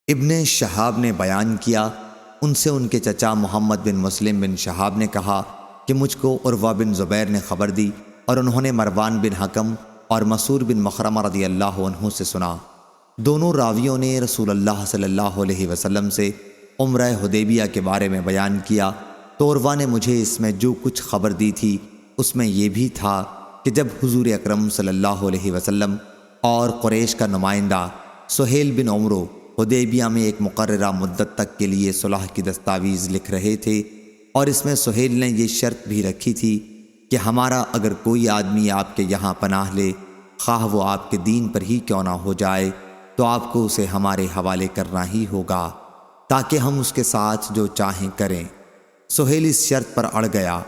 ابن شہاب نے بیان کیا، ان سے ان کے چچا محمد بن مسلم بن شہاب نے کہا کہ مجھ کو عروہ بن زبیر نے خبر دی اور انہوں نے مروان بن حکم اور مسعور بن مخرمہ رضی اللہ عنہ سے سنا۔ دونوں راویوں نے رسول اللہ صلی اللہ علیہ وسلم سے عمرہ حدیبیہ کے بارے میں بیان کیا تو عروہ نے مجھے اس میں جو کچھ خبر دی تھی اس میں یہ بھی تھا کہ جب حضور اکرم صلی اللہ علیہ وسلم اور قریش کا نمائندہ سہیل بن عمرو حدیبیہ میں ایک مقررہ مدت تک کے لیے صلح کی دستاویز لکھ رہے تھے، اور اس میں سہیل نے یہ شرط بھی رکھی تھی کہ ہمارا اگر کوئی آدمی آپ کے یہاں پناہ لے، خواہ وہ آپ کے دین پر ہی کیوں نہ ہو جائے، تو آپ کو اسے ہمارے حوالے کرنا ہی ہوگا تاکہ ہم اس کے ساتھ جو چاہیں کریں۔ سہیل اس شرط پر اڑ گیا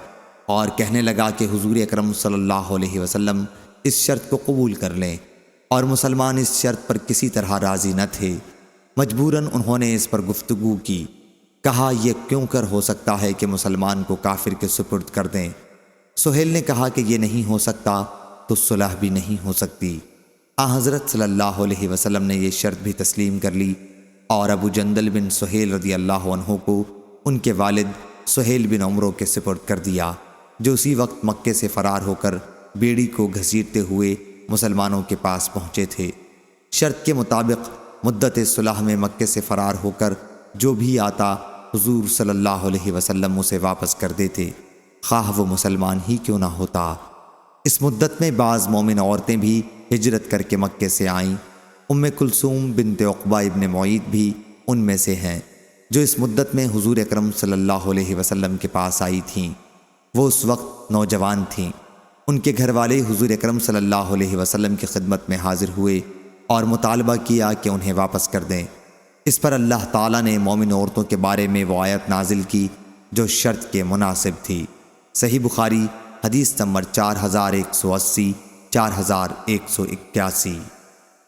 اور کہنے لگا کہ حضور اکرم صلی اللہ علیہ وسلم اس شرط کو قبول کر لیں، اور مسلمان اس شرط پر کسی طرح راضی نہ تھے۔ مجبوراً انہوں نے اس پر گفتگو کی، کہا یہ کیوں کر ہو سکتا ہے کہ مسلمان کو کافر کے سپرد کر دیں؟ سہیل نے کہا کہ یہ نہیں ہو سکتا تو صلح بھی نہیں ہو سکتی۔ حضرت صلی اللہ علیہ وسلم نے یہ شرط بھی تسلیم کر لی اور ابو جندل بن سہیل رضی اللہ عنہ کو ان کے والد سہیل بن عمرو کے سپرد کر دیا، جو اسی وقت مکے سے فرار ہو کر بیڑی کو گھسیٹتے ہوئے مسلمانوں کے پاس پہنچے تھے۔ شرط کے مطابق مدت صلح میں مکے سے فرار ہو کر جو بھی آتا حضور صلی اللہ علیہ وسلم اسے واپس کر دیتے، خواہ وہ مسلمان ہی کیوں نہ ہوتا۔ اس مدت میں بعض مومن عورتیں بھی ہجرت کر کے مکے سے آئیں۔ کلثوم بنت عقبہ ابن معیط بھی ان میں سے ہیں، جو اس مدت میں حضور اکرم صلی اللہ علیہ وسلم کے پاس آئی تھیں۔ وہ اس وقت نوجوان تھیں۔ ان کے گھر والے حضور اکرم صلی اللہ علیہ وسلم کی خدمت میں حاضر ہوئے اور مطالبہ کیا کہ انہیں واپس کر دیں۔ اس پر اللہ تعالیٰ نے مومن عورتوں کے بارے میں وہ آیت نازل کی جو شرط کے مناسب تھی۔ صحیح بخاری حدیث نمبر 4180، 4181۔